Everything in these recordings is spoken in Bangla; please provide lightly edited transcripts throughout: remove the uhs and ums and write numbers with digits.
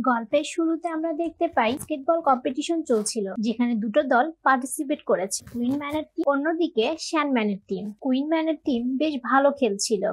গল্পের শুরুতে আমরা দেখতে পাই বাস্কেটবল কম্পিটিশন চলছিল, যেখানে দুটো দল পার্টিসিপেট করেছে, কুইন ম্যানের টিম অন্যদিকে শ্যানম্যানের টিম। কুইন ম্যানের টিম বেশ ভালো খেলছিল।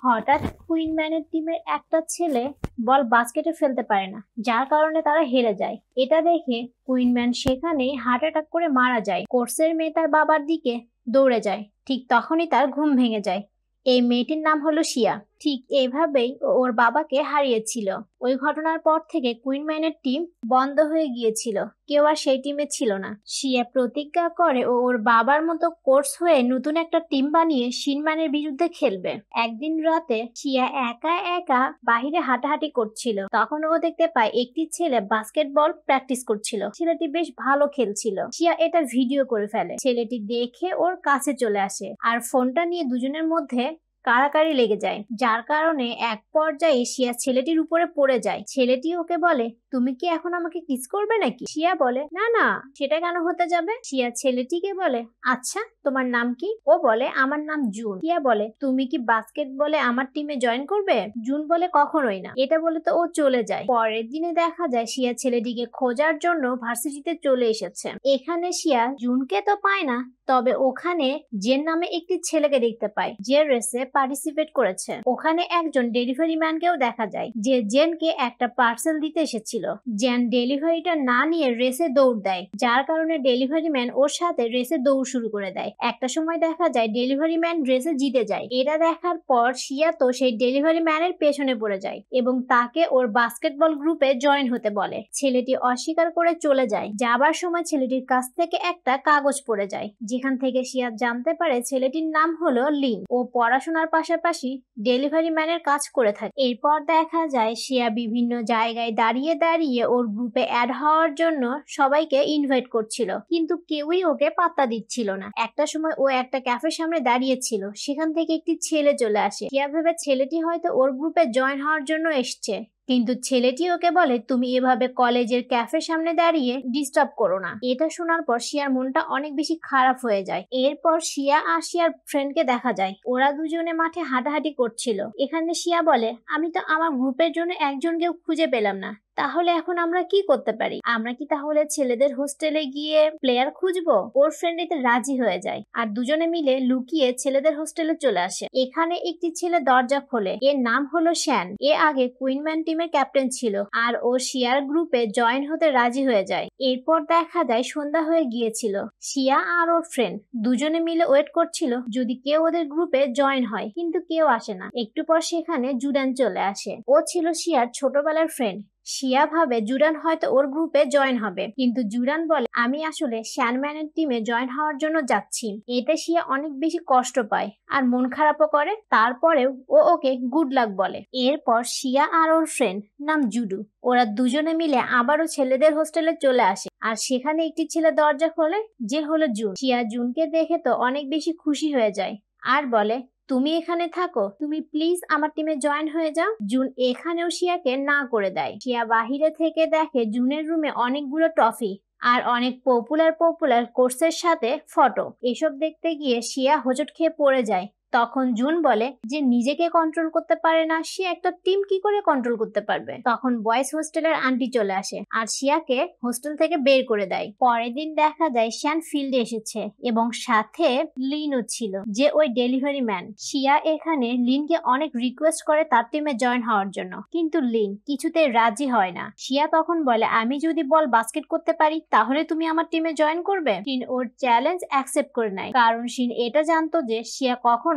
হঠাৎ কুইন ম্যানের টিমের একটা ছেলে বল বাস্কেটে ফেলতে পারে না, যার কারণে তারা হেরে যায়। এটা দেখে কুইন ম্যান সেখানেই হার্ট অ্যাটাক করে মারা যায়। কোর্সের মেয়ে তার বাবার দিকে দৌড়ে যায়, ঠিক তখনই তার ঘুম ভেঙে যায়। এই মেয়েটির নাম হলো শিয়া। ঠিক এভাবেই ওর বাবাকে হারিয়েছিল। ওই ঘটনার পর থেকে কুইন ম্যানের টিম বন্ধ হয়ে গিয়েছিল, কেউ আর সেই টিমে ছিল না। শিয়া প্রতিজ্ঞা করে ও ওর বাবার মতো কোর্স হয়ে নতুন একটা টিম বানিয়ে শিনম্যানের বিরুদ্ধে খেলবে। একদিন রাতে শিয়া একা একা বাহিরে হাঁটাহাঁটি করছিল, তখন ও দেখতে পায় একটি ছেলে বাস্কেটবল প্র্যাকটিস করছিল। ছেলেটি বেশ ভালো খেলছিল। শিয়া এটা ভিডিও করে ফেলে। ছেলেটি দেখে ওর কাছে চলে আসে আর ফোনটা নিয়ে দুজনের মধ্যে কাড়াকাড়ি লেগে যায়, যার কারণে এক পর্যায়ে শিয়া ছেলেটির উপরে পড়ে যায়। ছেলেটি ওকে বলে, তুমি কি এখন আমাকে কিস করবে নাকি? শিয়া বলে, না না, সেটা কেন হতে যাবে। শিয়া ছেলেটিকে বলে, আচ্ছা তোমার নাম কি? ও বলে, আমার নাম জুন। শিয়া বলে, তুমি কি বাস্কেটবলে আমার টিমে জয়েন করবে? জুন বলে, কখনোই না। এটা বলে তো ও চলে যায়। পরের দিনে দেখা যায় শিয়া ছেলেটিকে খোঁজার জন্য ভার্সিটিতে চলে এসেছে। এখানে শিয়া জুনকে তো পায় না, তবে ওখানে জেন নামে একটি ছেলেকে দেখতে পায়, যে রেসে পার্টিসিপেট করেছে। ওখানে একজন ডেলিভারি ম্যানকেও দেখা যায়, যে জেনকে একটা পার্সেল দিতে এসেছিল। জেন ডেলিভারিটা না নিয়ে রেসে দৌড় দেয়, যার কারণে ডেলিভারি ম্যান ওর সাথে রেসে দৌড় শুরু করে দেয়। একটা সময় দেখা যায় ডেলিভারি ম্যান রেসে জিতে যায়। এটা দেখার পর শিয়া তো সেই ডেলিভারি ম্যানের পেছনে পড়ে যায় এবং তাকে ওর বাস্কেটবল গ্রুপে জয়েন হতে বলে। ছেলেটি অস্বীকার করে চলে যায়। যাবার সময় ছেলেটির কাছ থেকে একটা কাগজ পড়ে যায়, যেখান থেকে শিয়া জানতে পারে ছেলেটির নাম হলো লিন। ও পড়াশোনার পাশাপাশি ডেলিভারি ম্যানের কাজ করে থাকে। এরপর দেখা যায় শিয়া বিভিন্ন জায়গায় দাঁড়িয়ে দাঁড়িয়ে ওর গ্রুপে অ্যাড হওয়ার জন্য সবাইকে ইনভাইট করছিল, কিন্তু কেউই ওকে পাত্তা দিচ্ছিল না। একটা সময় ও একটা ক্যাফের সামনে দাঁড়িয়েছিল, সেখান থেকে একটি ছেলে চলে আসে। শিয়া ভেবে ছেলেটি হয়তো ওর গ্রুপে জয়েন হওয়ার জন্য এসছে, কিন্তু ছেলেটি ওকে বলে, তুমি এভাবে কলেজের ক্যাফের সামনে দাঁড়িয়ে ডিস্টার্ব করো না। এটা শোনার পর শিয়ার মনটা অনেক বেশি খারাপ হয়ে যায়। এরপর শিয়া আর শিয়ার ফ্রেন্ডকে দেখা যায়, ওরা দুজনে মাঠে হাঁটাহাঁটি করছিল। এখানে শিয়া বলে, আমি তো আমার গ্রুপের জন্য একজনকেও খুঁজে পেলাম না, তাহলে এখন আমরা কি করতে পারি? আমরা কি তাহলে ছেলেদের হোস্টেলে গিয়ে প্লেয়ার খুঁজবো? ওর ফ্রেন্ড এতে রাজি হয়ে যায় আর দুজনে মিলে লুকিয়ে ছেলেদের হোস্টেলে চলে আসে। এখানে একটি ছেলে দরজা খোলে, এর নাম হলো শ্যান। এ আগে কুইনম্যান টিমের ক্যাপ্টেন ছিল আর ও শিয়ার গ্রুপে জয়েন হতে রাজি হয়ে যায়। এরপর দেখা যায় সন্ধ্যা হয়ে গিয়েছিল। শিয়া আর ওর ফ্রেন্ড দুজনে মিলে ওয়েট করছিল যদি কেউ ওদের গ্রুপে জয়েন হয়, কিন্তু কেউ আসে না। একটু পর সেখানে জুডান চলে আসে। ও ছিল শিয়ার ছোটবেলার ফ্রেন্ড। শিয়া ভাবে জুডান হয়তো ওর গ্রুপে জয়েন হবে, কিন্তু জুডান বলে, আমি আসলে শ্যানম্যানের টিমে জয়েন হওয়ার জন্য যাচ্ছি। এতে শিয়া অনেক বেশি কষ্ট পায় আর মন খারাপও করে। তারপরেও ও ওকে গুড লাক বলে। এরপর শিয়া আর ওর ফ্রেন্ড নাম জুডু, ওরা দুজনে মিলে আবারও ছেলেদের হোস্টেলে চলে আসে আর সেখানে একটি ছেলে দরজা খোলে, যে হলো জুন। শিয়া জুনকে দেখে তো অনেক বেশি খুশি হয়ে যায় আর বলে, তুমি এখানে থাকো, তুমি প্লিজ আমার টিমে জয়েন হয়ে যাও। জুন এখানেও শিয়াকে না করে দেয়। শিয়া বাহিরে থেকে দেখে জুনের রুমে অনেকগুলো ট্রফি আর অনেক পপুলার কোর্সের সাথে ফটো। এসব দেখতে গিয়ে শিয়া হোঁচট খেয়ে পড়ে যায়। তখন জুন বলে, যে নিজেকে কন্ট্রোল করতে পারে না, সে একটা টিম কি করে কন্ট্রোল করতে পারবে? তখন বয়েজ হোস্টেলের আন্টি চলে আসে আর শিয়াকে হোস্টেল থেকে বের করে দেয়। পরের দিন দেখা যায় শ্যান ফিল্ডে এসেছে এবং সাথে লিনও ছিল, যে ওই ডেলিভারি ম্যান। শিয়া এখানে লিনকে অনেক রিকোয়েস্ট করে তার টিমে জয়েন হওয়ার জন্য, কিন্তু লিন কিছুতে রাজি হয় না। শিয়া তখন বলে, আমি যদি বল বাস্কেট করতে পারি তাহলে তুমি আমার টিমে জয়েন করবে। শিন ওর চ্যালেঞ্জ অ্যাকসেপ্ট করে নেয়, কারণ শিন এটা জানতো যে শিয়া কখনোই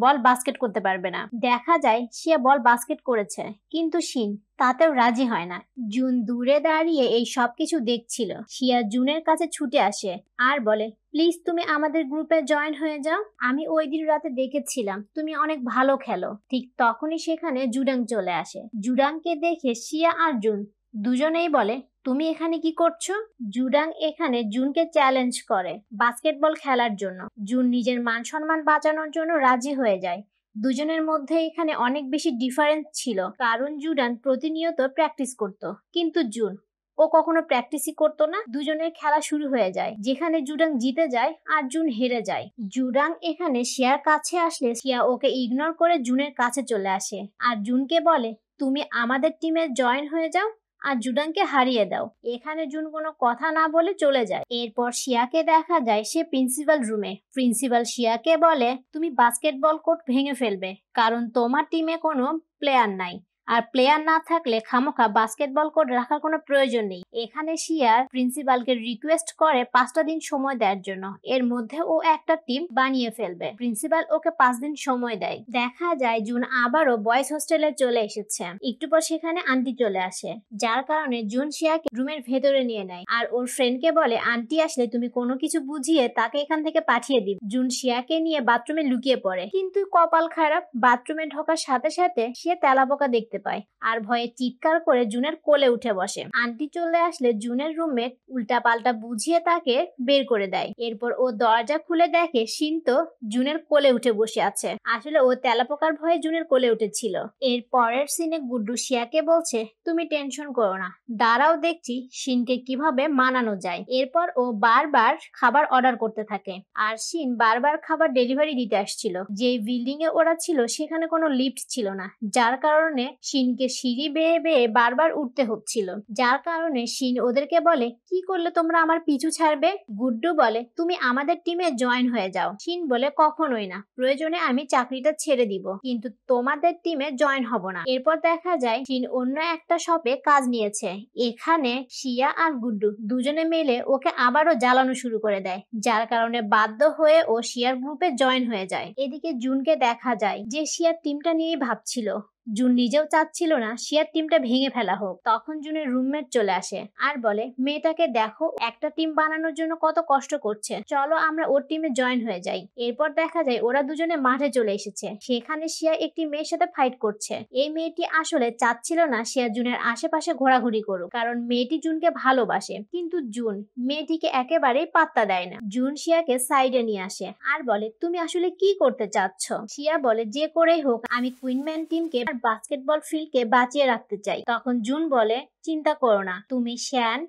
বল বাস্কেট করতে পারবে না। দেখা যায় শিয়া বল বাস্কেট করেছে, কিন্তু শিন তাতেও রাজি হয় না। জুন দূরে দাঁড়িয়ে এই সবকিছু দেখছিল। শিয়া জুনের কাছে ছুটে আসে আর বলে, প্লিজ তুমি আমাদের গ্রুপে জয়েন হয়ে যাও, আমি ওই দিন রাতে দেখেছিলাম তুমি অনেক ভালো খেলো। ঠিক তখনই সেখানে জুডাং চলে আসে। জুডাংকে দেখে শিয়া আর জুন দুজনেই বলে, তুমি এখানে কি করছো? জুডাং এখানে জুনকে চ্যালেঞ্জ করে বাস্কেটবল খেলার জন্য। জুন নিজের মান সম্মান বাঁচানোর জন্য রাজি হয়ে যায়। দুজনের মধ্যে এখানে অনেক বেশি ডিফারেন্স ছিল, কারণ জুডান প্রতিনিয়ত প্র্যাকটিস করত, কিন্তু জুন ও কখনো প্র্যাকটিসই করতো না। দুজনের খেলা শুরু হয়ে যায়, যেখানে জুডাং জিতে যায় আর জুন হেরে যায়। জুডাং এখানে শিয়ার কাছে আসলে শিয়া ওকে ইগনোর করে জুনের কাছে চলে আসে আর জুনকে বলে, তুমি আমাদের টিমে জয়েন হয়ে যাও, আর জুডানকে হারিয়ে দাও। এখানে জুন কোনো কথা না বলে চলে যায়। এরপর শিয়াকে দেখা যায় সে প্রিন্সিপাল রুমে। প্রিন্সিপাল শিয়াকে বলে তুমি বাস্কেটবল কোর্ট ভেঙে ফেলবে, কারণ তোমার টিমে কোনো প্লেয়ার নাই, আর প্লেয়ার না থাকলে খামোখা বাস্কেটবল কোর্ট রাখার কোনো প্রয়োজন নেই। এখানে শিয়ার প্রিন্সিপালকে রিকোয়েস্ট করে 5টা দিন সময় দেওয়ার জন্য, এর মধ্যে ও একটা টিম বানিয়ে ফেলবে। প্রিন্সিপাল ওকে 5 দিন সময় দেয়। দেখা যায় জুন আবারও বয়েজ হোস্টেলে চলে এসেছে। একটু পর সেখানে আন্টি চলে আসে, যার কারণে জুন শিয়াকে রুমের ভেতরে নিয়ে নেয় আর ওর ফ্রেন্ডকে বলে আন্টি আসলে তুমি কোনো কিছু বুঝিয়ে তাকে এখান থেকে পাঠিয়ে দিবে। জুন শিয়াকে নিয়ে বাথরুমে লুকিয়ে পড়ে, কিন্তু কপাল খারাপ, বাথরুমে ঢোকার সাথে সাথে সে তেলাপোকা দেখতে পায় আর ভয়ে চিৎকার করে জুনের কোলে উঠে বসে। আন্টি চলে আসলে জুনের রুমমেট উল্টা পাল্টা বুঝিয়ে তাকে বের করে দেয়। এরপর ও দরজা খুলে দেখে শিন তো জুনের কোলে উঠে বসে আছে। আসলে ও তেলাপোকার ভয়ে জুনের কোলে উঠেছিল। এর পরের সিনে গুড্ডু শিয়াকে বলছে তুমি টেনশন করো না, দাঁড়াও দেখছি শিনকে কিভাবে মানানো যায়। এরপর ও বারবার খাবার অর্ডার করতে থাকে আর শিন বারবার খাবার ডেলিভারি দিতে আসছিল। যে বিল্ডিং এ ওরা ছিল সেখানে কোনো লিফট ছিল না, যার কারণে শিনকে সিঁড়ি বেয়ে বেয়ে বারবার উঠতে হচ্ছিল। যার কারণে শিন ওদেরকে বলে কি করলে তোমরা আমার পিছু ছাড়বে। গুড্ডু বলে তুমি আমাদের টিমে জয়েন হয়ে যাও। শিন বলে কখনোই না, প্রয়োজনে আমি চাকরিটা ছেড়ে দিব, কিন্তু তোমাদের টিমে জয়েন হব না। এরপর দেখা যায় শিন অন্য একটা শপে কাজ নিয়েছে। এখানে শিয়া আর গুড্ডু দুজনে মিলে ওকে আবারও জ্বালানো শুরু করে দেয়, যার কারণে বাধ্য হয়ে ও শিয়ার গ্রুপে জয়েন হয়ে যায়। এদিকে জুনকে দেখা যায় যে শিয়ার টিমটা নিয়েই ভাবছিল। জুন নিজেও চাচ্ছিল না শিয়ার টিমটা ভেঙে ফেলা হোক। তখন জুনের রুমমেট চলে আসে আর বলে মেয়েটাকে দেখো, একটা টিম বানানোর জন্য কত কষ্ট করছে, চলো আমরা ওর টিমে জয়েন হয়ে যাই। এরপর দেখা যায় ওরা দুজনে মাঠে চলে এসেছে। সেখানে শিয়া একটি মেয়ের সাথে ফাইট করছে। এই মেয়েটি আসলে চাচ্ছিল না শিয়া জুনের আশেপাশে ঘোরাঘুরি করুক, কারণ মেয়েটি জুনকে ভালোবাসে, কিন্তু জুন মেয়েটিকে একেবারেই পাত্তা দেয় না। জুন শিয়াকে সাইডে নিয়ে আসে আর বলে তুমি আসলে কি করতে চাচ্ছ। শিয়া বলে যে করেই হোক আমি কুইনম্যান টিমকে বাস্কেটবল ফিল্ডকে বাঁচিয়ে রাখতে চাই। তখন জুন বলে চিন্তা করো না, তুমি শ্যান,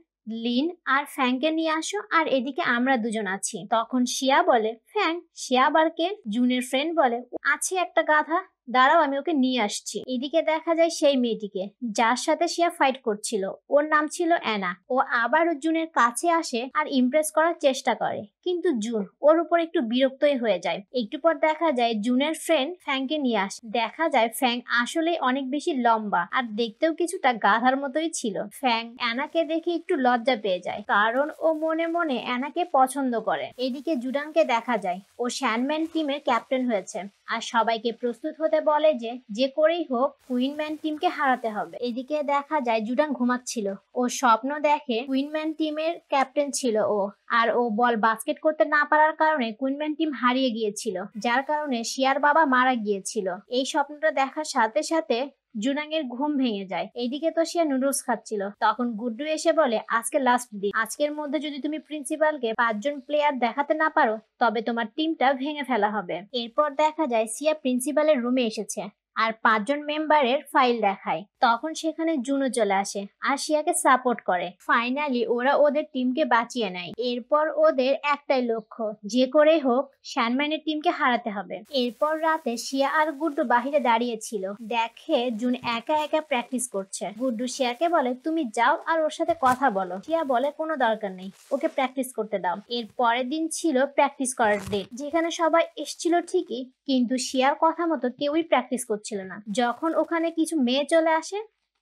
লিন আর ফ্যাংকে নিয়ে আসো, আর এদিকে আমরা দুজন আছি। তখন শিয়া বলে ফ্যাং? শিয়া আবার কে? জুনের ফ্রেন্ড বলে আছে একটা গাধা, দাঁড়াও আমি ওকে নিয়ে আসছি। এদিকে দেখা যায় সেই মেয়েটিকে যার সাথে শিয়া ফাইট করছিল, ওর নাম ছিল অ্যানা। ও আবার জুনের কাছে আসে আর ইমপ্রেস করার চেষ্টা করে, কিন্তু জুন ওর উপর একটু বিরক্তই হয়ে যায়। একটু পর দেখা যায় জুনের ফ্রেন্ড ফ্যাংকে নিয়ে আসে। দেখা যায় ফ্যাং আসলে অনেক বেশি লম্বা আর দেখতেও কিছুটা গাধার মতোই ছিল। ফ্যাং অ্যানাকে দেখে একটু লজ্জা পেয়ে যায়, কারণ ও মনে মনে অ্যানাকে পছন্দ করে। এদিকে জুডানকে দেখা যায় ও শ্যানম্যান টিমের ক্যাপ্টেন হয়েছে আর সবাইকে প্রস্তুত হতে বলে যে করেই হোক কুইনম্যান টিমকে হারাতে হবে। এদিকে দেখা যায় জুডান ঘুমাচ্ছিল। ও স্বপ্ন দেখে কুইনম্যান টিমের ক্যাপ্টেন ছিল ও, আর ও বল বাস্কেট করতে না পারার কারণে কুইনম্যান টিম হারিয়ে গিয়েছিল, যার কারণে শিয়ার বাবা মারা গিয়েছিল। এই স্বপ্নটা দেখার সাথে সাথে জুনাঙের ঘুম ভেঙে যায়। এইদিকে তো শিয়া নুডলস খাচ্ছিল। তখন গুড্ডু এসে বলে আজকে লাস্ট দিন, আজকের মধ্যে যদি তুমি প্রিন্সিপালকে 5 জন প্লেয়ার দেখাতে না পারো তবে তোমার টিমটা ভেঙে ফেলা হবে। এরপর দেখা যায় শিয়া প্রিন্সিপালের রুমে এসেছে আর 5 জন মেম্বারের ফাইল দেখায়। তখন সেখানে জুনও চলে আসে আর শিয়াকে সাপোর্ট করে। ফাইনালি ওরা ওদের টিমকে বাঁচিয়ে নেয়। এরপর ওদের একটাই লক্ষ্য, যে করেই হোক শ্যানম্যানের টিমকে হারাতে হবে। এরপর রাতে শিয়া আর গুড্ডু বাহিরে দাঁড়িয়ে ছিল, দেখে জুন একা একা প্র্যাকটিস করছে। গুড্ডু শিয়াকে বলে তুমি যাও আর ওর সাথে কথা বলো। শিয়া বলে কোনো দরকার নেই, ওকে প্র্যাকটিস করতে দাও। এর পরের দিন ছিল প্র্যাকটিস করার ডেট, যেখানে সবাই এসেছিল ঠিকই, কিন্তু শিয়ার কথা মতো কেউই প্র্যাকটিস করছিল না। যখন ওখানে কিছু মেয়ে চলে আসে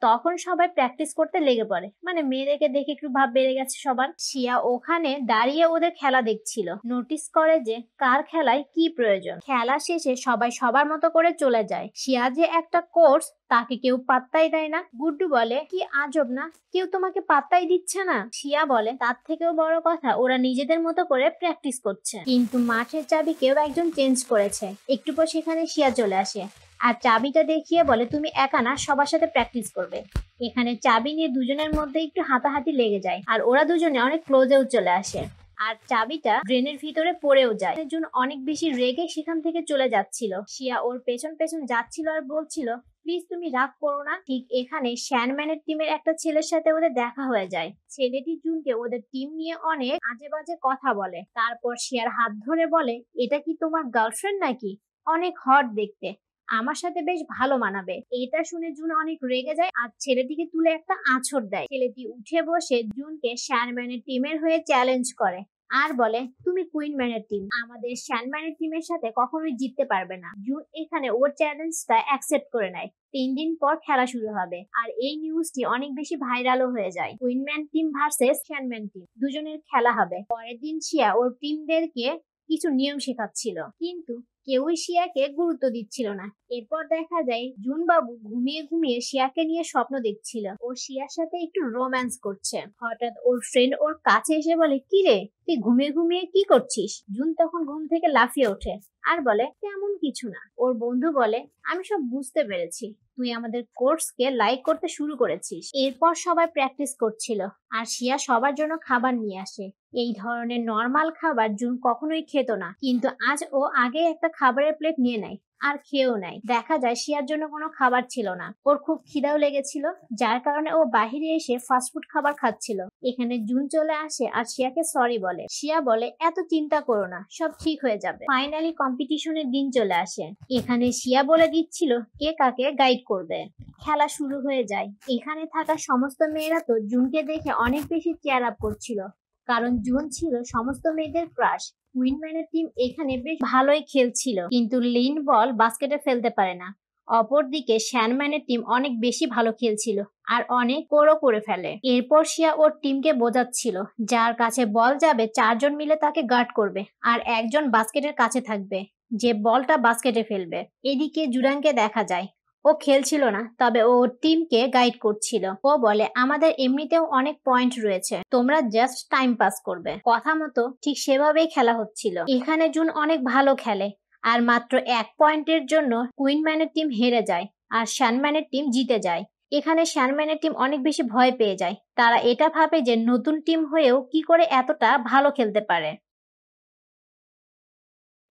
তখন সবাই প্র্যাকটিস করতে লেগে পড়ে, মানে মেয়েদেরকে দেখে একটু ভাব বেড়ে গেছে সবার। শিয়া ওখানে দাঁড়িয়ে ওদের খেলা দেখছিল, নোটিস করে যে কার খেলায় কি প্রয়োজন। খেলা শেষে সবাই সবার মতো করে চলে যায়। শিয়া যে একটা কোর্স তাকে কেউ পাত্তাই দেয় না। গুড্ডু বলে কি আজব না, কেউ তোমাকে পাত্তাই দিচ্ছে না। শিয়া বলে তার থেকেও বড় কথা ওরা নিজেদের মতো করে প্র্যাকটিস করছে, কিন্তু মাঠের চাবি কেউ একজন চেঞ্জ করেছে। একটু পর সেখানে শিয়া চলে আসে আর চাবিটা দেখিয়ে বলে তুমি একা না, সবার সাথে প্র্যাকটিস করবে। এখানে চাবি নিয়ে দুজনের মধ্যে একটু হাতাহাতি লেগে যায় আর ওরা দুজনে অনেক ক্লোজেও চলে আসে আর চাবিটা ড্রেনের ভিতরে পড়েও যায়। জুন অনেক বেশি রেগে সেখান থেকে চলে যাচ্ছিল। শিয়া ওর পেছন পেছন যাচ্ছিল আর বলছিল প্লিজ তুমি রাগ করো না। ঠিক এখানে শ্যানম্যানের টিমের একটা ছেলের সাথে ওদের দেখা হয়ে যায়। ছেলেটি জুনকে ওদের টিম নিয়ে অনেক আজে বাজে কথা বলে। তারপর শিয়ার হাত ধরে বলে এটা কি তোমার গার্লফ্রেন্ড নাকি, অনেক হট দেখতে, আমার সাথে বেশ ভালো মানাবে। এটা শুনে জুন অনেক রেগে যায় আর ছেলেটিকে তুলে একটা আঁচড় দেয়। ছেলেটি উঠে বসে জুনকে শ্যানম্যানের টিমের হয়ে চ্যালেঞ্জ করে আর বলে, তুমি কুইন ম্যানের টিম, আমাদের শ্যানম্যানের টিমের সাথে কখনোই জিততে পারবে না। জুন এখানে ওর চ্যালেঞ্জটা অ্যাকসেপ্ট করে নেয়। 3 দিন পর খেলা শুরু হবে আর এই নিউজটি অনেক বেশি ভাইরালও হয়ে যায়। কুইনম্যান টিম ভার্সেস শ্যানম্যান টিম, দুজনের খেলা হবে। পরের দিন শিয়া ওর টিমদেরকে কিছু নিয়ম শেখাচ্ছিল, কিন্তু কেউই শিয়াকে গুরুত্ব দিচ্ছিল না। এরপর দেখা যায় জুন বাবু ঘুমিয়ে ঘুমিয়ে শিয়াকে নিয়ে স্বপ্ন দেখছিল ও শিয়ার সাথে একটু রোম্যান্স করছে। হঠাৎ ওর ফ্রেন্ড ওর কাছে এসে বলে, কি রে, তুই ঘুমিয়ে ঘুমিয়ে কি করছিস? জুন তখন ঘুম থেকে লাফিয়ে ওঠে আর বলে, তেমন কিছু না। ওর বন্ধু বলে, আমি সব বুঝতে পেরেছি, তুই আমাদের কোর্সকে লাইক করতে শুরু করেছিস। এরপর সবাই প্র্যাকটিস করছিল আর শিয়া সবার জন্য খাবার নিয়ে আসে। এই ধরনের নরমাল খাবার জুন কখনোই খেত না, কিন্তু আজ ও আগে একটা খাবারের প্লেট নিয়ে নেয় আর খেয়েও নেয়। দেখা যায় শিয়ার জন্য কোনো খাবার ছিল না। ওর খুব খিদাও লেগেছিল, যার কারণে ও বাহিরে এসে ফাস্টফুড খাবার খাচ্ছিল। এখানে জুন চলে আসে আর শিয়াকে সরি বলে। শিয়া বলে, এত চিন্তা করো না, সব ঠিক হয়ে যাবে। ফাইনালি কম্পিটিশনের দিন চলে আসে। এখানে শিয়া বলে দিচ্ছিল কে কাকে গাইড করবে। খেলা শুরু হয়ে যায়। এখানে থাকা সমস্ত মেয়েরা তো জুনকে দেখে অনেক বেশি চেয়ার আপ করছিল, কারণ জুন ছিল সমস্ত মেয়েদের ক্রাশ। কুইনম্যানের টিম এখানে বেশ ভালোই খেলছিল, কিন্তু লিন বল বাস্কেটে ফেলতে পারে না। অপরদিকে শ্যানম্যানের টিম অনেক বেশি ভালো খেলছিল আর অনেক কোরও করে ফেলে। এরপর শিয়া ওর টিমকে বোঝাচ্ছিল, যার কাছে বল যাবে 4 জন মিলে তাকে গার্ড করবে আর একজন বাস্কেটের কাছে থাকবে, যে বলটা বাস্কেটে ফেলবে। এদিকে জুরানকে দেখা যায়, ও খেলছিল না, তবে ও টিমকে গাইড করছিল। ও বলে, আমাদের এমনিতেও অনেক পয়েন্ট রয়েছে, তোমরা জাস্ট টাইম পাস করবে। কথা মতো ঠিক সেভাবেই খেলা হচ্ছিল। এখানে জুন অনেক ভালো খেলে আর মাত্র 1 পয়েন্টের জন্য কুইনম্যানের টিম হেরে যায় আর শ্যানম্যানের টিম জিতে যায়। এখানে শ্যানম্যানের টিম অনেক বেশি ভয় পেয়ে যায়। তারা এটা ভাবে যে নতুন টিম হয়েও কি করে এতটা ভালো খেলতে পারে।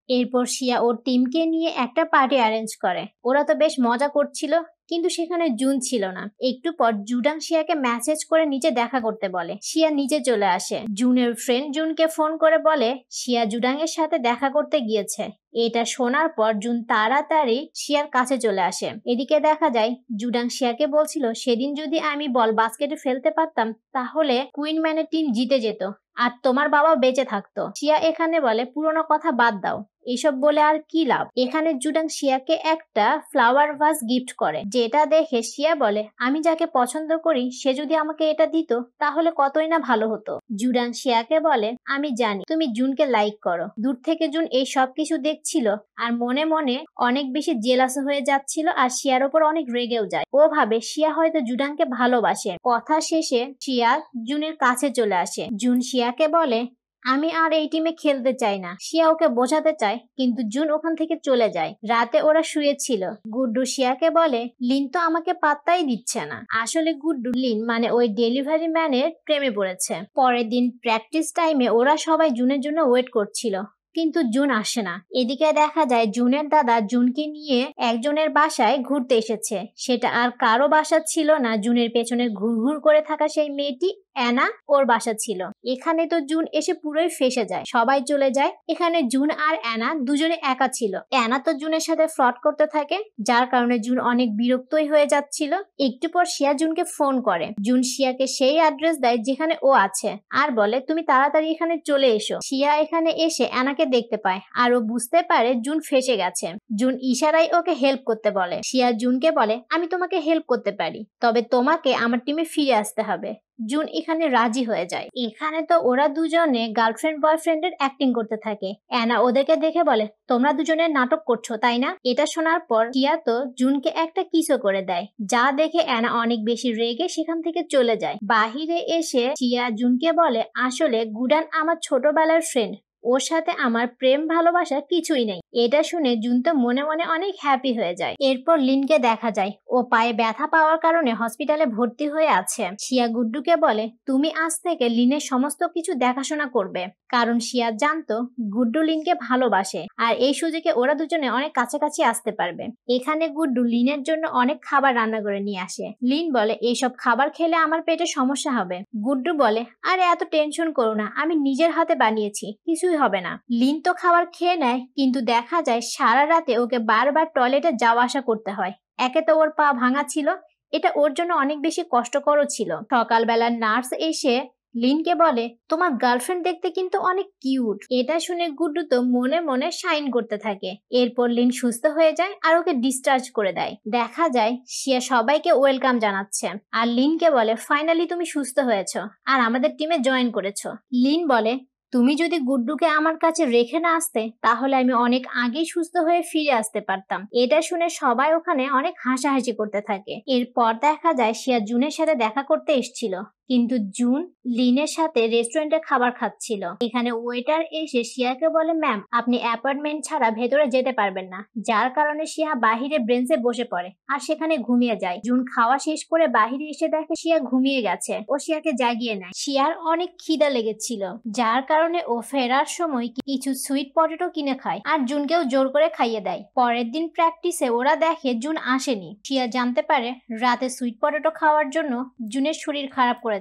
এরপর শিয়া ওর টিমকে নিয়ে একটা পার্টি অ্যারেঞ্জ করে। ওরা তো বেশ মজা করছিল, কিন্তু সেখানে জুন ছিল না। একটু পর জুডাং শিয়াকে মেসেজ করে নিচে দেখা করতে বলে। শিয়া নিচে চলে আসে। জুনের ফ্রেন্ড জুনকে ফোন করে বলে শিয়া জুডাং এর সাথে দেখা করতে গিয়েছে। এটা শোনার পর জুন তাড়াতাড়ি শিয়ার কাছে চলে আসে। এদিকে দেখা যায় জুডাং শিয়াকে বলছিল, সেদিন যদি আমি বল বাস্কেটে ফেলতে পারতাম তাহলে কুইনম্যানের টিম জিতে যেত আর তোমার বাবা বেঁচে থাকতো। শিয়া এখানে বলে, পুরোনো কথা বাদ দাও, এসব বলে আর কি লাভ। এখানে জুডাং শিয়াকে একটা ফ্লাওয়ার ভাস গিফট করে, যেটা দেখে শিয়া বলে, আমি যাকে পছন্দ করি সে যদি আমাকে এটা দিত তাহলে কতই না ভালো হতো। জুডাং শিয়াকে বলে, আমি জানি তুমি জুনকে লাইক করো। দূর থেকে জুন এই সব কিছু দেখছিল আর মনে মনে অনেক বেশি জেলাস হয়ে যাচ্ছিল আর শিয়ার ওপর অনেক রেগেও যায়। ও ভাবে শিয়া হয়তো জুডাংকে ভালোবাসে। কথা শেষে শিয়া জুনের কাছে চলে আসে। জুন শিয়াকে বলে, আমি আর এই টিমে খেলতে চাই না। শিয়া ওকে বোঝাতে চায়, কিন্তু জুন ওখান থেকে চলে যায়। রাতে ওরা শুয়েছিল। গুড্ডু শিয়াকে বলে, লিন তো আমাকে পাত্তাই দিচ্ছে না। আসলে গুড্ডু লিন মানে ওই ডেলিভারি ম্যানের প্রেমে পড়েছে। পরের দিন প্র্যাকটিস টাইমে ওরা সবাই জুনের জন্য ওয়েট করছিল, কিন্তু জুন আসে না। এদিকে দেখা যায় জুনের দাদা জুনকে নিয়ে একজনের বাসায় ঘুরতে এসেছে। সেটা আর কারো বাসা ছিল না, জুনের পেছনে ঘুরঘুর করে থাকা সেই মেয়েটি অ্যানা ওর বাসা ছিল। এখানে তো জুন এসে পুরোই ফেসে যায়। সবাই চলে যায়। এখানে জুন আর অ্যানা দুজনে একা ছিল। অ্যানা তো জুনের সাথে ফ্রড করতে থাকে, যার কারণে জুন অনেক বিরক্তই হয়ে যাচ্ছিল। একটু পর শিয়া জুনকে ফোন করে। জুন শিয়াকে সেই অ্যাড্রেস দেয় যেখানে ও আছে আর বলে, তুমি তাড়াতাড়ি এখানে চলে এসো। শিয়া এখানে এসে অ্যানাকে দেখতে পায় আর ও বুঝতে পারে জুন ফেসে গেছে। জুন ইশারায় ওকে হেল্প করতে বলে। শিয়া জুনকে বলে, আমি তোমাকে হেল্প করতে পারি, তবে তোমাকে আমার টিমে ফিরে আসতে হবে। জুন এখানে রাজি হয়ে যায়। এখানে তো ওরা দুজনে গার্লফ্রেন্ড বয়ফ্রেন্ডের অ্যাক্টিং করতে থাকে। অ্যানা ওদেরকে দেখে বলে, তোমরা দুজনে নাটক করছো তাই না? এটা শোনার পর শিয়া তো জুনকে একটা কিসও করে দেয়, যা দেখে অ্যানা অনেক বেশি রেগে সেখান থেকে চলে যায়। বাহিরে এসে শিয়া জুনকে বলে, আসলে গুডান আমার ছোটবেলার ফ্রেন্ড, ওর সাথে আমার প্রেম ভালোবাসা কিছুই নেই। এটা শুনে জুন তো মনে মনে অনেক হ্যাপি হয়ে যায়। এরপর লিনকে দেখা যায়, ও পায়ে ব্যথা পাওয়ার কারণে হসপিটালে ভর্তি হয়ে আছে। শিয়া গুড্ডুকে বলে, তুমি আজ থেকে লিনের সমস্ত কিছু দেখাশোনা করবে, কারণ শিয়া জানতো গুড্ডু লিনকে ভালোবাসে আর এই সুযোগে ওরা দুজনে অনেক কাছাকাছি আসতে পারবে। এখানে গুড্ডু লিনের জন্য অনেক খাবার রান্না করে নিয়ে আসে। লিন বলে, এইসব খাবার খেলে আমার পেটে সমস্যা হবে। গুড্ডু বলে, আরে এত টেনশন করো না, আমি নিজের হাতে বানিয়েছি, কিছু কিছুই হবে না। লিন তো খাবার খেয়ে নেয়, কিন্তু দেখা যায় সারা রাতে ওকে বারবার টয়লেটে যাওয়া আসা করতে হয়। একে তো ওর পা ভাঙা ছিল, এটা ওর জন্য অনেক বেশি কষ্টকরও ছিল। সকালবেলা নার্স এসে লিনকে বলে, তোমার গার্লফ্রেন্ড দেখতে কিন্তু অনেক কিউট। এটা শুনে গুড্ডু তো মনে মনে শাইন করতে থাকে। এরপর লিন সুস্থ হয়ে যায় আর ওকে ডিসচার্জ করে দেয়। দেখা যায় শিয়া সবাইকে ওয়েলকাম জানাচ্ছে আর লিনকে বলে, ফাইনালি তুমি সুস্থ হয়েছো আর আমাদের টিমে জয়েন করেছো। লিন বলে, তুমি যদি গুড্ডুকে আমার কাছে রেখে না আসতে তাহলে আমি অনেক আগেই সুস্থ হয়ে ফিরে আসতে পারতাম। এটা শুনে সবাই ওখানে অনেক হাসাহাসি করতে থাকে। এরপর দেখা যায় শিয়া জুনের সাথে দেখা করতে এসেছিল, কিন্তু জুন লিনের সাথে রেস্টুরেন্টে খাবার খাচ্ছিল। এখানে ওয়েটার এসে শিয়াকে বলে, ম্যাম আপনি অ্যাপয়েন্টমেন্ট ছাড়া ভেতরে যেতে পারবেন না। যার কারণে শিয়া বাহিরে বেঞ্চে বসে পড়ে আর সেখানে ঘুমিয়ে যায়। জুন খাওয়া শেষ করে বাহিরে এসে দেখে শিয়া ঘুমিয়ে গেছে। ও শিয়াকে জাগিয়ে নেয়। শিয়ার অনেক খিদা লেগেছিল, যার কারণে ও ফেরার সময় কিছু সুইট পটেটো কিনে খায় আর জুনকেও জোর করে খাইয়ে দেয়। পরের দিন প্র্যাকটিসে ওরা দেখে জুন আসেনি। শিয়া জানতে পারে রাতে সুইট পটেটো খাওয়ার জন্য জুনের শরীর খারাপ করে।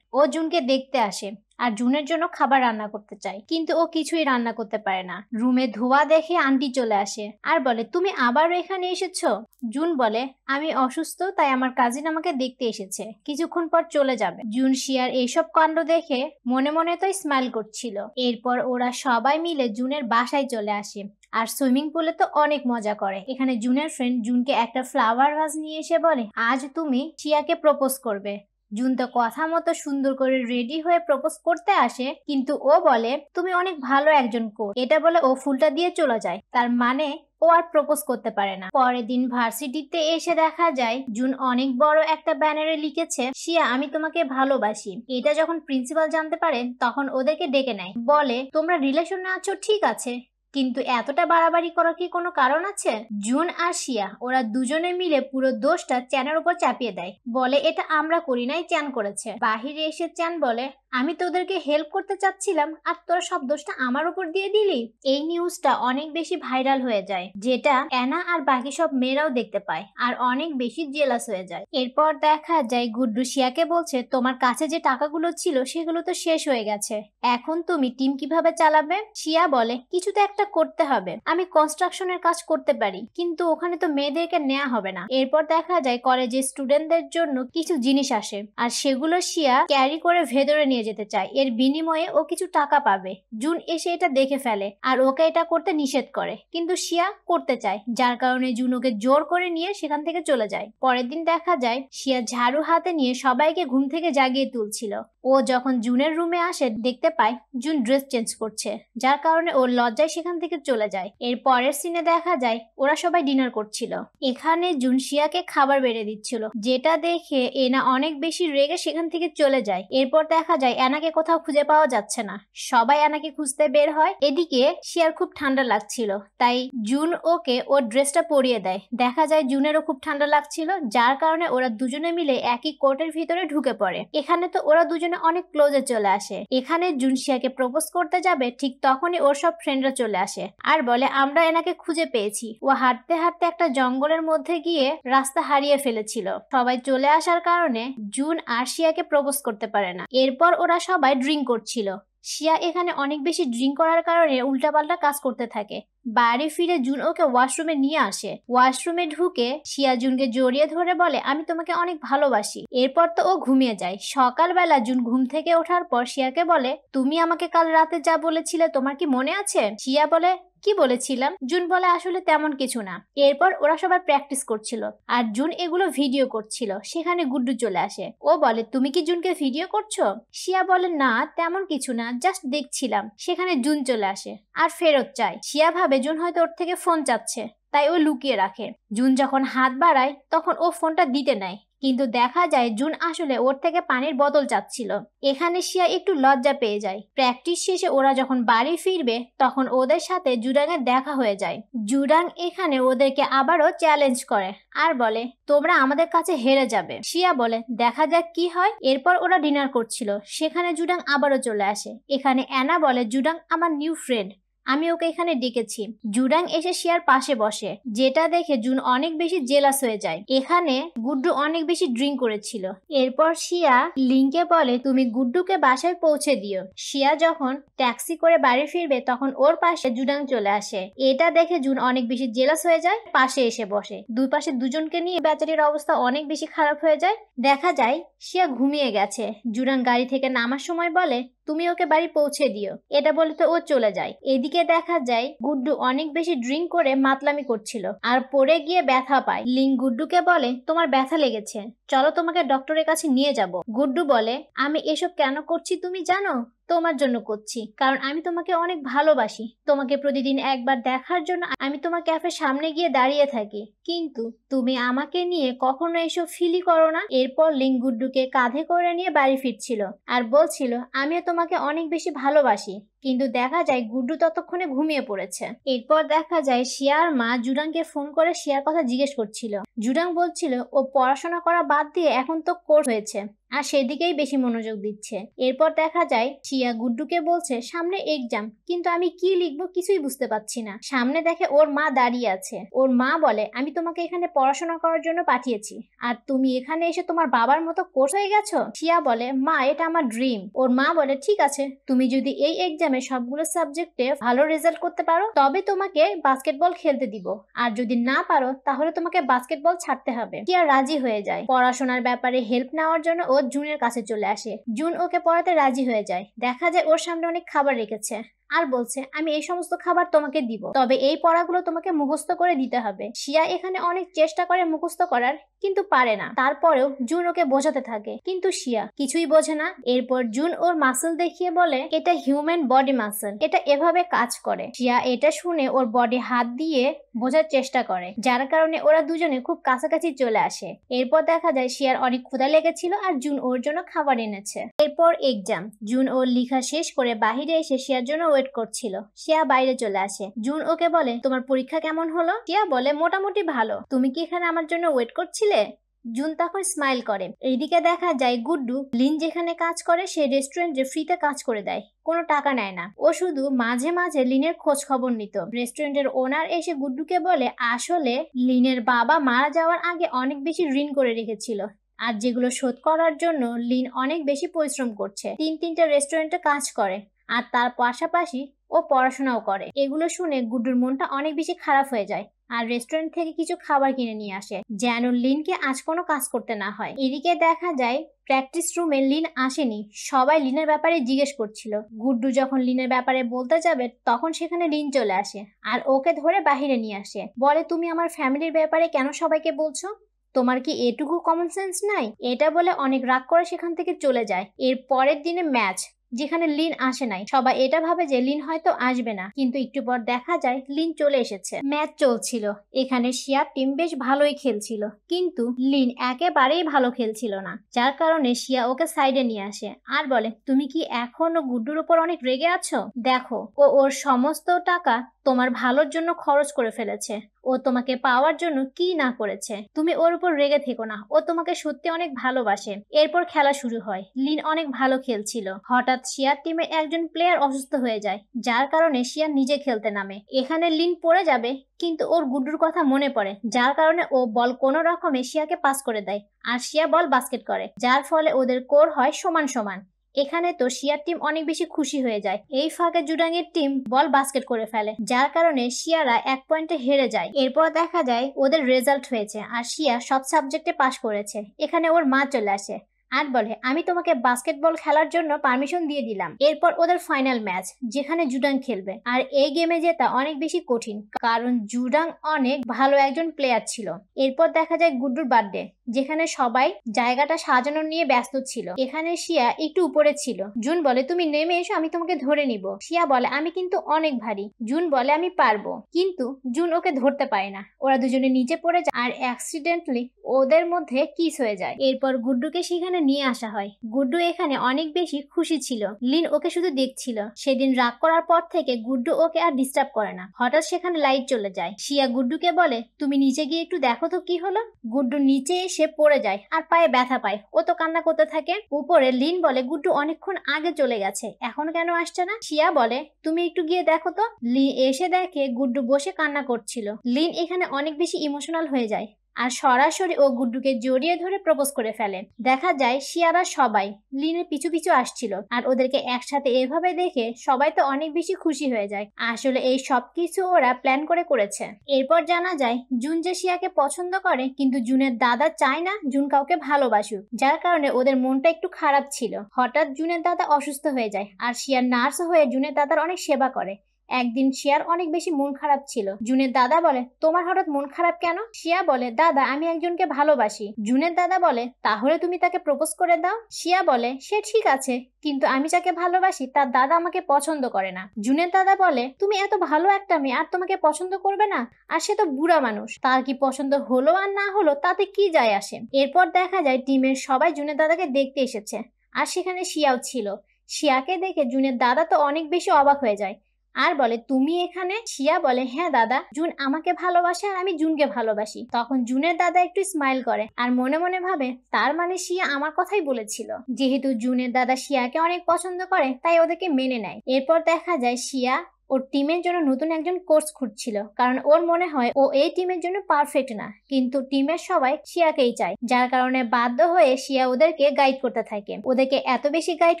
ও জুনকে দেখতে আসে আর জুনের জন্য খাবার রান্না করতে চায়, কিন্তু ও কিছুই রান্না করতে পারে না। রুমে ধোয়া দেখে আন্টি চলে আসে আর বলে, তুমি আবার এখানে এসেছো? জুন বলে, আমি অসুস্থ তাই আমার কাজিন আমাকে দেখতে এসেছে, কিছুক্ষণ পর চলে যাবে। জুন শিয়ার এইসব কাণ্ড দেখে মনে মনে তো স্মাইল করছিল। এরপর ওরা সবাই মিলে জুনের বাসায় চলে আসে আর সুইমিং পুলে তো অনেক মজা করে। এখানে জুনের ফ্রেন্ড জুনকে একটা ফ্লাওয়ার ভাস নিয়ে এসে বলে, আজ তুমি শিয়াকে প্রপোজ করবে। জুন তো কথা মতো সুন্দর করে রেডি হয়ে প্রপোজ করতে আসে, কিন্তু ও বলে, তুমি অনেক ভালো একজন কোচ। এটা বলে ও ফুলটা দিয়ে চলে যায়। তার মানে ও আর প্রপোজ করতে পারে না। পরের দিন ভার্সিটিতে এসে দেখা যায় জুন অনেক বড় একটা ব্যানারে লিখেছে, শিয়া আমি তোমাকে ভালোবাসি। এটা যখন প্রিন্সিপাল জানতে পারে তখন ওদেরকে ডেকে নেয়, বলে তোমরা রিলেশনে আছো ঠিক আছে, কিন্তু এতটা বাড়াবাড়ি করার কি কোনো কারণ আছে? জুন আর শিয়া ওরা দুজনে মিলে পুরো দোষটা চ্যানের উপর চাপিয়ে দেয়, বলে এটা আমরা করি নাই, চ্যান করেছে। বাহিরে এসে চ্যান বলে, আমি তোদেরকে হেল্প করতে চাচ্ছিলাম আর তোরা সব দোষটা আমার উপর দিয়ে দিলি। এই নিউজটা অনেক বেশি ভাইরাল হয়ে যায়, যেটা অ্যানা আর বাকি সব মেয়েরাও দেখতে পায় আর অনেক বেশি জেলাস হয়ে যায়। এরপর দেখা যায় গুড্ডু শিয়াকে বলছে, তোমার কাছে যে টাকাগুলো ছিল সেগুলো তো শেষ হয়ে গেছে, এখন তুমি টিম কিভাবে চালাবে? শিয়া বলে, কিছু তো একটা করতে হবে। আমি কনস্ট্রাকশনের কাজ করতে পারি, কিন্তু ওখানে তো মেয়েদেরকে নেওয়া হবে না। এরপর দেখা যায় কলেজের স্টুডেন্টদের জন্য কিছু জিনিস আসে আর সেগুলো শিয়া ক্যারি করে ভেতরে নিয়ে যেতে চায়। এর বিনিময়ে ও কিছু টাকা পাবে। জুন এসে এটা দেখে ফেলে আর ওকে এটা করতে নিষেধ করে, কিন্তু শিয়া করতে চায়, যার কারণে জুন ওকে জোর করে নিয়ে সেখান থেকে চলে যায়। পরের দিন দেখা যায় শিয়া ঝাড়ু হাতে নিয়ে সবাইকে ঘুম থেকে জাগিয়ে তুলছিল। ও যখন জুনের রুমে আসে দেখতে পায় জুন ড্রেস চেঞ্জ করছে, যার কারণে ওর লজ্জায় সেখান থেকে চলে যায়। এর পরের সিনে দেখা যায় ওরা সবাই ডিনার করছিল। এখানে জুন শিয়াকে খাবার বেড়ে দিচ্ছিল, যেটা দেখে এনা অনেক বেশি রেগে সেখান থেকে চলে যায়। এরপর দেখা যায় অ্যানাকে কোথাও খুঁজে পাওয়া যাচ্ছে না, সবাই অ্যানাকে খুঁজতে বের হয়। এদিকে শিয়ার খুব ঠান্ডা লাগছিল, তাই জুন ওকে ওর ড্রেসটা পরিয়ে দেয়। দেখা যায় জুনেরও খুব ঠান্ডা লাগছিল, যার কারণে ওরা দুজনে মিলে একই কোটের ভিতরে ঢুকে পড়ে। এখানে তো ওরা দুজনে অনেক ক্লোজে চলে আসে। এখানে জুন শিয়াকে প্রপোজ করতে যাবে, ঠিক তখনই ওর সব ফ্রেন্ডরা চলে আসে আর বলে, আমরা এনাকে খুঁজে পেয়েছি। ও হাঁটতে হাঁটতে একটা জঙ্গলের মধ্যে গিয়ে রাস্তা হারিয়ে ফেলেছিল। সবাই চলে আসার কারণে জুন আর শিয়াকে প্রপোজ করতে পারে না। এরপর ওরা সবাই ড্রিঙ্ক করছিল। শিয়া এখানে অনেক বেশি ড্রিঙ্ক করার কারণে উল্টাপাল্টা কাজ করতে থাকে। বাড়ি ফিরে জুন ওকে ওয়াশরুমে নিয়ে আসে। ওয়াশরুমে ঢুকে শিয়া জুনকে জড়িয়ে ধরে বলে, আমি তোমাকে অনেক ভালোবাসি। এরপর তো ও ঘুমিয়ে যায়। সকালবেলা জুন ঘুম থেকে ওঠার পর শিয়াকে বলে, তুমি আমাকে কাল রাতে যা বলেছিলে তোমার কি মনে আছে? শিয়া বলে, কি বলেছিলাম? জুন বলে, আসলে তেমন কিছু না। এরপর ওরা সবাই প্র্যাকটিস করছিল আর জুন এগুলো ভিডিও করছিল। সেখানে গুড্ডু চলে আসে। ও বলে, তুমি কি জুনকে ভিডিও করছো? শিয়া বলে, না তেমন কিছু না, জাস্ট দেখছিলাম। সেখানে জুন চলে আসে আর ফেরত চায়। শিয়া ভাবে জুন হয়তো ওর থেকে ফোন চাচ্ছে, তাই ও লুকিয়ে রাখে। জুন যখন হাত বাড়ায় তখন ও ফোনটা দিতে নেয়, কিন্তু দেখা যায় জুন আসলে ওর থেকে পানির বোতল চাচ্ছিল। এখানে শিয়া একটু লজ্জা পেয়ে যায়। প্র্যাকটিস শেষে ওরা যখন বাড়ি ফিরবে তখন ওদের সাথে জুডাং এর দেখা হয়ে যায়। জুডাং এখানে ওদেরকে আবারও চ্যালেঞ্জ করে আর বলে, তোমরা আমাদের কাছে হেরে যাবে। শিয়া বলে, দেখা যাক কি হয়। এরপর ওরা ডিনার করছিল, সেখানে জুডাং আবারও চলে আসে। এখানে অ্যানা বলে, জুডাং আমার নিউ ফ্রেন্ড, আমি ওকে এখানে ডেকেছি। জুডাং এসে শিয়ার পাশে বসে, যেটা দেখে জুন অনেক বেশি জেলাস হয়ে যায়। এখানে গুড্ডু অনেক বেশি ড্রিঙ্ক করেছিল। এরপর শিয়া লিংকে বলে তুমি গুড্ডুকে বাসায় পৌঁছে দিও। শিয়া যখন ট্যাক্সি করে বাড়ি ফিরবে তখন ওর পাশে জুডাং চলে আসে। এটা দেখে জুন অনেক বেশি জেলাস হয়ে যায়, পাশে এসে বসে। দুই পাশে দুজনকে নিয়ে বেচারির অবস্থা অনেক বেশি খারাপ হয়ে যায়। দেখা যায় শিয়া ঘুমিয়ে গেছে। জুডাং গাড়ি থেকে নামার সময় বলে তুমি ওকে বাড়ি পৌঁছে দিও। এটা বলে তো ও চলে যায়। এদিকে দেখা যায় গুড্ডু অনেক বেশি ড্রিঙ্ক করে মাতলামি করছিল আর পড়ে গিয়ে ব্যথা পায়। লিং গুড্ডুকে বলে তোমার ব্যথা লেগেছে, চলো তোমাকে ডক্টরের কাছে নিয়ে যাব। গুড্ডু বলে আমি এসব কেন করছি তুমি জানো? তোমার জন্য করছি, কারণ আমি তোমাকে অনেক ভালোবাসি। তোমাকে প্রতিদিন একবার দেখার জন্য আমি তোমার ক্যাফের সামনে গিয়ে দাঁড়িয়ে থাকি, কিন্তু তুমি আমাকে নিয়ে কখনো এসব ফিলই করো না। এরপর লিং গুড্ডুকে কাঁধে করে নিয়ে বাড়ি ফিরছিল আর বলছিল আমিও তোমাকে অনেক বেশি ভালোবাসি, কিন্তু দেখা যায় গুড্ডু ততক্ষণে ঘুমিয়ে পড়েছে। এরপর দেখা যায় শিয়ার মা জুডাংকে ফোন করে শিয়ার কথা জিজ্ঞেস করছিল। জুডাং বলছিল ও পড়াশোনা করা বাদ দিয়ে এখন তো কোর্স হয়েছে আর সেদিকেই বেশি মনোযোগ দিচ্ছে। এরপর দেখা যায় শিয়া গুড্ডুকে বলছে সামনে এক্সাম, কিন্তু আমি কি লিখবো কিছুই বুঝতে পারছি না। সামনে দেখে ওর মা দাঁড়িয়ে আছে। ওর মা বলে আমি তোমাকে এখানে পড়াশোনা করার জন্য পাঠিয়েছি আর তুমি এখানে এসে তোমার বাবার মতো কোর্স হয়ে গেছো। শিয়া বলে মা এটা আমার ড্রিম। ওর মা বলে ঠিক আছে, তুমি যদি এই এক্সামে সবগুলো সাবজেক্টে ভালো রেজাল্ট করতে পারো তবে তোমাকে বাস্কেটবল খেলতে দিব, আর যদি না পারো তাহলে তোমাকে বাস্কেটবল ছাড়তে হবে। শিয়া রাজি হয়ে যায়। পড়াশোনার ব্যাপারে হেল্প নেওয়ার জন্য ও জুনের কাছে চলে আসে। জুন ওকে পড়াতে রাজি হয়ে যায়। দেখা যায় ওর সামনে অনেক খাবার রেখেছে আর বলছে আমি এই সমস্ত খাবার তোমাকে দিব, তবে এই পড়াগুলো তোমাকে মুখস্থ করে দিতে হবে। শিয়া এখানে অনেক চেষ্টা করে মুখস্থ করার, কিন্তু পারে না। তারপরেও জুন ওকে বোঝাতে থাকে, কিন্তু শিয়া কিছুই বোঝে না। এরপর জুন ওর মাসল দেখিয়ে বলে এটা হিউম্যান বডি মাসল, এটা এভাবে কাজ করে। শিয়া এটা শুনে ওর বডি হাত দিয়ে বোঝার চেষ্টা করে, যার কারণে ওরা দুজনে খুব কাছাকাছি চলে আসে। এরপর দেখা যায় শিয়ার অনেক ক্ষুধা লেগেছিল আর জুন ওর জন্য খাবার এনেছে। এরপর এক্সাম। জুন ওর লেখা শেষ করে বাহিরে এসে শিয়ার জন্য ওয়েট করছিল। শিয়া বাইরে চলে আসে। জুন ওকে বলে তোমার পরীক্ষা কেমন হলো? শিয়া বলে মোটামুটি ভালো। তুমি কি এখানে আমার জন্য ওয়েট করছিলে? জুন তখন স্মাইল করে। এইদিকে দেখা যায় গুড্ডু লিন যেখানে কাজ করে সে রেস্টুরেন্টে ফ্রিতে কাজ করে দেয়, কোনো টাকা নেয় না। ও শুধু মাঝে মাঝে লিনের খোঁজ খবর নিত। রেস্টুরেন্টের ওনার এসে গুড্ডুকে বলে আসলে লিনের বাবা মারা যাওয়ার আগে অনেক বেশি ঋণ করে রেখেছিল, আর যেগুলো শোধ করার জন্য লিন অনেক বেশি পরিশ্রম করছে। তিনটা রেস্টুরেন্টে কাজ করে আর তার পাশাপাশি ও পড়াশোনাও করে। এগুলো শুনে গুড্ডুর মনটা অনেক বেশি খারাপ হয়ে যায় আর রেস্টুরেন্ট থেকে কিছু খাবার কিনে নিয়ে আসে, যেন লিনকে আজ কোনো কাজ করতে না হয়। এদিকে দেখা যায় প্র্যাকটিস রুমে লিন আসেনি। সবাই লিনের ব্যাপারে জিজ্ঞেস করছিল। গুড্ডু যখন লিনের ব্যাপারে বলতে যাবে তখন সেখানে লিন চলে আসে আর ওকে ধরে বাহিরে নিয়ে আসে। বলে তুমি আমার ফ্যামিলির ব্যাপারে কেন সবাইকে বলছো? তোমার কি এটুকু কমন সেন্স নাই? এটা বলে অনেক রাগ করে সেখান থেকে চলে যায়। এর পরের দিনে ম্যাচ, যেখানে লিন আসে নাই। সবাই এটা ভাবে যে লিন হয়তো আসবে না, কিন্তু একটু পর দেখা যায় লিন চলে এসেছে। ম্যাচ চলছিল। এখানে শিয়ার টিম বেশ ভালোই খেলছিল, কিন্তু লিন একেবারেই ভালো খেলছিল না, যার কারণে শিয়া ওকে সাইডে নিয়ে আসে আর বলে তুমি কি এখনো গুড্ডুর উপর অনেক রেগে আছো? দেখো ও ওর সমস্ত টাকা তোমার ভালোর জন্য খরচ করে ফেলেছে। ও তোমাকে পাওয়ার জন্য কি না করেছে। তুমি ওর উপর রেগে থেকো না, ও তোমাকে সত্যি অনেক ভালোবাসে। এরপর খেলা শুরু হয়। লিন অনেক ভালো খেলছিল। হঠাৎ শিয়ার টিমের একজন প্লেয়ার অসুস্থ হয়ে যায়, যার কারণে শিয়া নিজে খেলতে নামে। এখানে লিন পড়ে যাবে, কিন্তু ওর গুড্ডুর কথা মনে পড়ে, যার কারণে ও বল কোনো রকমে শিয়াকে পাস করে দেয় আর শিয়া বল বাস্কেট করে, যার ফলে ওদের স্কোর হয় সমান সমান। এখানে তো শিয়ার টিম অনেক বেশি খুশি হয়ে যায়। এই ফাঁকে জুডাং এর টিম বল বাস্কেট করে ফেলে, যার কারণে শিয়ারা 1 পয়েন্টে হেরে যায়। এরপর দেখা যায় ওদের রেজাল্ট হয়েছে আর শিয়া সব সাবজেক্টে পাস করেছে। এখানে ওর মা চলে আসে আর বলে আমি তোমাকে বাস্কেটবল খেলার জন্য পারমিশন দিয়ে দিলাম। এরপর ওদের ফাইনাল ম্যাচ, যেখানে জুডাং খেলবে। আর এই গেমে জেতা অনেক বেশি কঠিন, কারণ জুডাং অনেক ভালো একজন প্লেয়ার ছিল। এরপর দেখা যায় গুড্ডুর বার্থডে, যেখানে সবাই জায়গাটা সাজানো নিয়ে ব্যস্ত ছিল। এখানে শিয়া একটু উপরে ছিল। জুন বলে তুমি নেমে এসো, আমি তোমাকে ধরে নিব। শিয়া বলে আমি কিন্তু অনেক ভারী। জুন বলে আমি পারবো, কিন্তু জুন ওকে ধরতে পারে না। ওরা দুজনে নিচে পড়ে যায় আর অ্যাক্সিডেন্টলি ওদের মধ্যে কিস হয়ে যায়। এরপর গুড্ডুকে সেখানে এখানে নিয়ে আসা হয়। গুড্ডু এখানে অনেক বেশি খুশি ছিল। লিন ওকে শুধু দেখছিল। সেদিন রাগ করার পর থেকে গুড্ডু ওকে আর ডিস্টার্ব করে না। হঠাৎ সেখানে লাইট চলে যায়। শিয়া গুড্ডুকে বলে, তুমি নিচে গিয়ে একটু দেখো তো কি হলো। গুড্ডু নিচে এসে পড়ে যায় আর পায়ে ব্যথা পায়। ও তো কান্না করতে থাকে। উপরে লিন বলে, গুড্ডু অনেকক্ষণ আগে চলে গেছে, এখন কেন আসছে না। শিয়া বলে, তুমি একটু গিয়ে দেখো তো। লিন এসে দেখে গুড্ডু বসে কান্না করছিল। লিন এখানে অনেক বেশি ইমোশনাল হয়ে যায় আর সরাসরি ও গুড্ডুকে জড়িয়ে ধরে প্রপোজ করে ফেলে। দেখা যায় শিয়ারা সবাই লিনের পিছু পিছু আসছিল আর ওদেরকে একসাথে এভাবে দেখে সবাই তো অনেক বেশি খুশি হয়ে যায়। আসলে এই সবকিছু ওরা প্ল্যান করে করেছে। এরপর জানা যায় জুন যে শিয়াকে পছন্দ করে, কিন্তু জুনের দাদা চায় না জুন কাউকে ভালোবাসুক, যার কারণে ওদের মনটা একটু খারাপ ছিল। হঠাৎ জুনের দাদা অসুস্থ হয়ে যায় আর শিয়ার নার্স হয়ে জুনের দাদার অনেক সেবা করে। একদিন শিয়ার অনেক বেশি মন খারাপ ছিল। জুনের দাদা বলে, তোমার হঠাৎ মন খারাপ কেন? শিয়া বলে, দাদা আমি একজনকে ভালোবাসি। জুনের দাদা বলে, তাহলে তুমি তাকে প্রপোজ করে দাও। শিয়া বলে, সে ঠিক আছে, কিন্তু আমি যাকে ভালোবাসি তার দাদা আমাকে পছন্দ করে না। জুনের দাদা বলে, তুমি এত ভালো একটা মেয়ে আর তোমাকে পছন্দ করবে না? আর সে তো বুড়া মানুষ, তার কি পছন্দ হলো আর না হলো তাতে কি যায় আসে। এরপর দেখা যায় টিমের সবাই জুনের দাদাকে দেখতে এসেছে আর সেখানে শিয়াও ছিল। শিয়াকে দেখে জুনের দাদা তো অনেক বেশি অবাক হয়ে যায় আর বলে, তুমি এখানে? শিয়া বলে, হ্যাঁ দাদা, জুন আমাকে ভালোবাসে আর আমি জুনকে ভালোবাসি। তখন জুনের দাদা একটু স্মাইল করে আর মনে মনে ভাবে, তার মানে শিয়া আমার কথাই বলেছিল। যেহেতু জুনের দাদা শিয়াকে অনেক পছন্দ করে তাই ওদেরকে মেনে নেয়। এরপর দেখা যায় শিয়া ওর টিমের জন্য নতুন একজন কোচ খুঁজছিল, কারণ ওর মনে হয় ও এই টিমের জন্য পারফেক্ট না, কিন্তু টিমের সবাই শিয়াকেই চায়। যার কারণে বাধ্য হয়ে শিয়া ওদেরকে গাইড করতে থাকে। ওদেরকে এত বেশি গাইড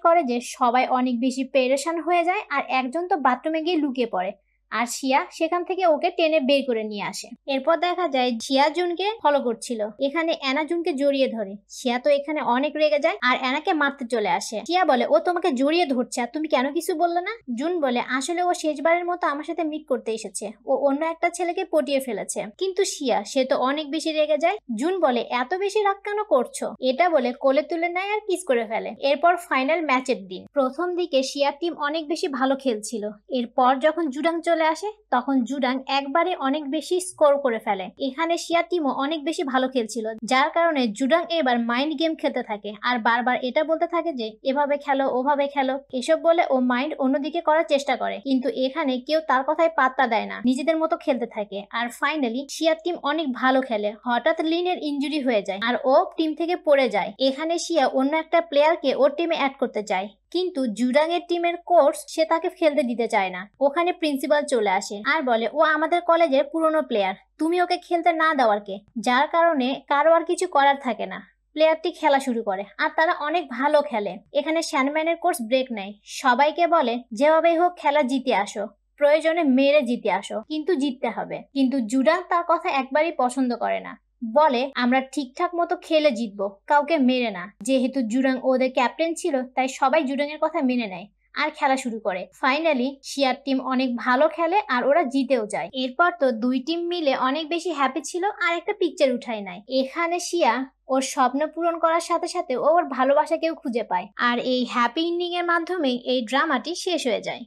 করে যে সবাই অনেক বেশি পেরেশান হয়ে যায় আর একজন তো বাথরুমে গিয়ে লুকিয়ে পড়ে আর শিয়া সেখান থেকে ওকে টেনে বের করে নিয়ে আসে। এরপর দেখা যায় শিয়া জুনকে ফলো করছিল। এখানে অ্যানা জুনকে জড়িয়ে ধরে। শিয়া তো এখানে অনেক রেগে যায় আর অ্যানাকে মারতে চলে আসে। শিয়া বলে, ও তোমাকে জড়িয়ে ধরছে আর তুমি কেন কিছু বললে না? জুন বলে, আসলে ও শেষবারের মতো আমার সাথে মিট করতে এসেছে, ও অন্য একটা ছেলেকে পটিয়ে ফেলেছে। কিন্তু শিয়া সে তো অনেক বেশি রেগে যায়। জুন বলে, এত বেশি রাগ কেন করছো? এটা বলে কোলে তুলে নেয় আর কিস করে ফেলে। এরপর ফাইনাল ম্যাচের দিন। প্রথম দিকে শিয়ার টিম অনেক বেশি ভালো খেলছিল। এরপর যখন জুডাং চলে আসে তখন জুডাং একবারে অনেক বেশি স্কোর করে ফেলে। এখানে শিয়া টিমও অনেক বেশি ভালো খেলছিল, যার কারণে জুডাং এবার মাইন্ড গেম খেলতে থাকে আর বারবার এটা বলতে থাকে যে এভাবে খেলো ওভাবে খেলো। এসব বলে ও মাইন্ড অন্যদিকে করার চেষ্টা করে, কিন্তু এখানে কেউ তার কথায় পাত্তা দেয় না, নিজেদের মতো খেলতে থাকে। আর ফাইনালি শিয়ার টিম অনেক ভালো খেলে। হঠাৎ লিনের ইনজুরি হয়ে যায় আর ও টিম থেকে পড়ে যায়। এখানে শিয়া অন্য একটা প্লেয়ারকে ওর টিমে অ্যাড করতে চায়, কিন্তু জুডাং এর টিমের কোচ সে তাকে খেলতে দিতে চায় না। ওখানে প্রিন্সিপাল চলে আসে আর বলে, ও আমাদের কলেজের পুরনো প্লেয়ার, তুমি ওকে খেলতে না দেওয়ার কে? যার কারণে কারো আর কিছু করার থাকে না। প্লেয়ারটি খেলা শুরু করে আর তারা অনেক ভালো খেলে। এখানে শ্যানম্যানের কোচ ব্রেক নেয়, সবাইকে বলে যেভাবেই হোক খেলা জিতে আসো, প্রয়োজনে মেরে জিতে আসো, কিন্তু জিততে হবে। কিন্তু জুডাং তার কথা একবারই পছন্দ করে না, বলে আমরা ঠিকঠাক মতো খেলে জিতবো, কাউকে মেরে না। যেহেতু জুডাং ওদের ক্যাপ্টেন ছিল তাই সবাই জুডাং এর কথা মেনে নেয় আর খেলা শুরু করে। ফাইনালি শিয়ার টিম অনেক ভালো খেলে আর ওরা জিতেও যায়। এরপর তো দুই টিম মিলে অনেক বেশি হ্যাপি ছিল আর একটা পিকচার উঠাই নেয়। এখানে শিয়া ওর স্বপ্ন পূরণ করার সাথে সাথে ওর ভালোবাসাকেও খুঁজে পায় আর এই হ্যাপি এন্ডিং এর মাধ্যমে এই ড্রামাটি শেষ হয়ে যায়।